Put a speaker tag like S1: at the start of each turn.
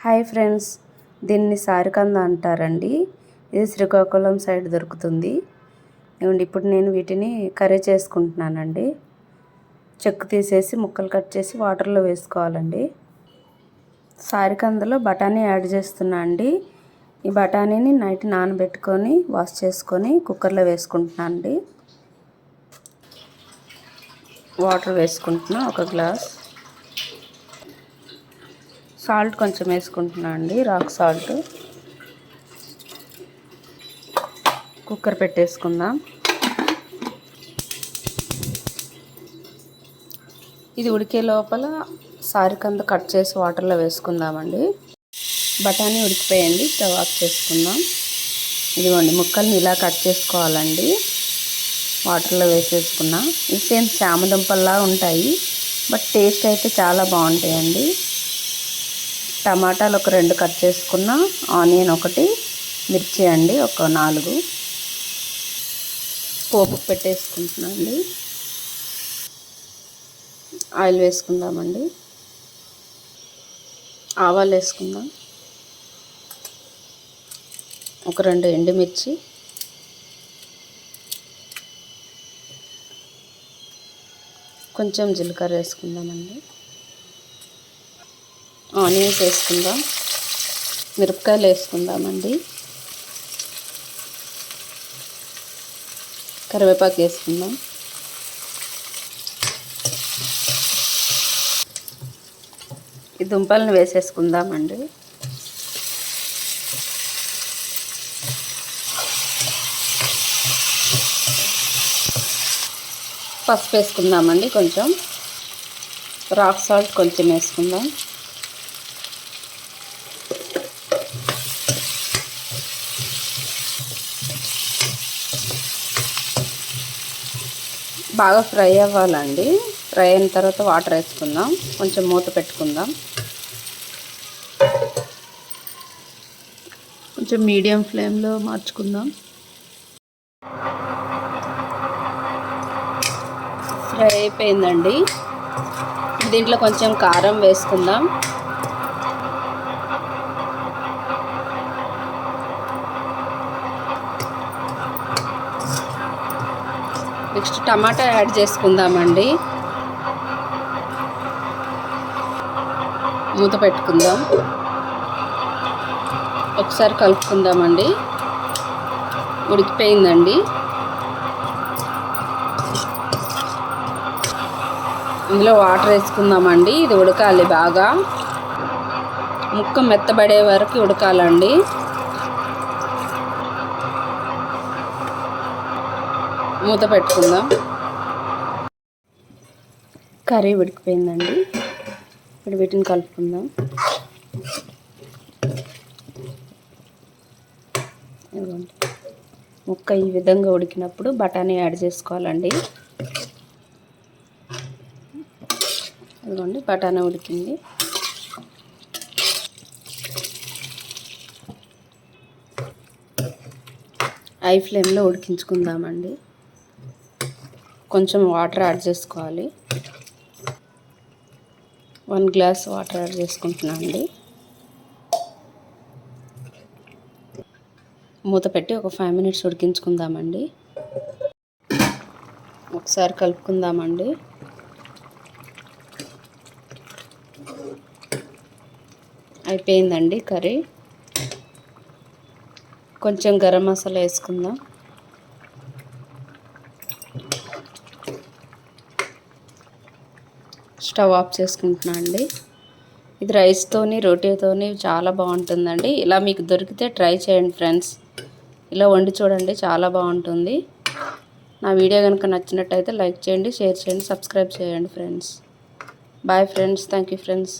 S1: Hi friends, దీన్ని సారికంద అంటారండి. ఇది శ్రీకాకుళం సైడ్ దొరుకుతుంది. ఇప్పుడు నేను వీటిని కర్రీ చేసుకుంటున్నానండి. చెక్కు తీసేసి ముక్కలు కట్ చేసి వాటర్లో వేసుకోవాలండి. సారికందలో బఠానీ యాడ్ చేస్తున్నా అండి. ఈ బఠానీని నైట్ నానబెట్టుకొని వాష్ చేసుకొని కుక్కర్లో వేసుకుంటున్నాను అండి. వాటర్ వేసుకుంటున్నా, ఒక గ్లాస్. సాల్ట్ కొంచెం వేసుకుంటున్నా అండి, రాక్ సాల్ట్. కుక్కర్ పెట్టేసుకుందాం. ఇది ఉడికే లోపల సారికంద కట్ చేసి వాటర్లో వేసుకుందామండి. బఠానీ ఉడికిపోయండి, స్టవ్ ఆఫ్ చేసుకుందాం. ఇదిగోండి, ముక్కల్ని ఇలా కట్ చేసుకోవాలండి. వాటర్లో వేసేసుకున్నా. ఇది సేమ్ చామదుంపల్లా ఉంటాయి, బట్ టేస్ట్ అయితే చాలా బాగుంటాయండి. టమాటాలు ఒక 2 కట్ చేసుకున్న, ఆనియన్ ఒకటి, మిర్చి అండి ఒక 4. పోపు పెట్టేసుకుంటున్నా అండి. ఆయిల్ వేసుకుందామండి. ఆవాలు వేసుకుందాం. ఒక 2 ఎండుమిర్చి, కొంచెం జీలకర్ర వేసుకుందామండి. ఆనియన్స్ వేసుకుందాం. మిరపకాయలు వేసుకుందామండి. కరివేపాకు వేసుకుందాం. ఈ దుంపలను వేసేసుకుందామండి. పసుపు వేసుకుందామండి. కొంచెం రాక్ సాల్ట్ కొంచెం వేసుకుందాం. బాగా ఫ్రై అవ్వాలండి. ఫ్రై అయిన తర్వాత వాటర్ వేసుకుందాం. కొంచెం మూత పెట్టుకుందాం. కొంచెం మీడియం ఫ్లేమ్లో మార్చుకుందాం. ఫ్రై అయిపోయిందండి. దీంట్లో కొంచెం కారం వేసుకుందాం. నెక్స్ట్ టమాటా యాడ్ చేసుకుందామండి. మూత పెట్టుకుందాం. ఒకసారి కలుపుకుందామండి. ఉడికిపోయిందండి. ఇందులో వాటర్ వేసుకుందామండి. ఇది ఉడకాలి, బాగా ముక్క మెత్తబడే వరకు ఉడకాలండి. మూత పెట్టుకుందాం. కర్రీ ఉడికిపోయిందండి. ఇప్పుడు వీటిని కలుపుకుందాం. ముక్క ఈ విధంగా ఉడికినప్పుడు బఠానీ యాడ్ చేసుకోవాలండి. ఇదిగోండి, బఠానీ ఉడికింది. హై ఫ్లేమ్లో ఉడికించుకుందామండి. కొంచెం వాటర్ యాడ్ చేసుకోవాలి. 1 గ్లాస్ వాటర్ యాడ్ చేసుకుంటున్నాను అండి. మూత పెట్టి ఒక 5 మినిట్స్ ఉడికించుకుందామండి. ఒకసారి కలుపుకుందామండి. అయిపోయిందండి కర్రీ. కొంచెం గరం మసాలా వేసుకుందాం. స్టవ్ ఆఫ్ చేసుకుంటున్నా అండి. ఇది రైస్తోని రోటీతోని చాలా బాగుంటుందండి. ఇలా మీకు దొరికితే ట్రై చేయండి ఫ్రెండ్స్. ఇలా వండి చూడండి, చాలా బాగుంటుంది. నా వీడియో కనుక నచ్చినట్టయితే లైక్ చేయండి, షేర్ చేయండి, సబ్స్క్రైబ్ చేయండి friends. Bye friends. Thank you friends.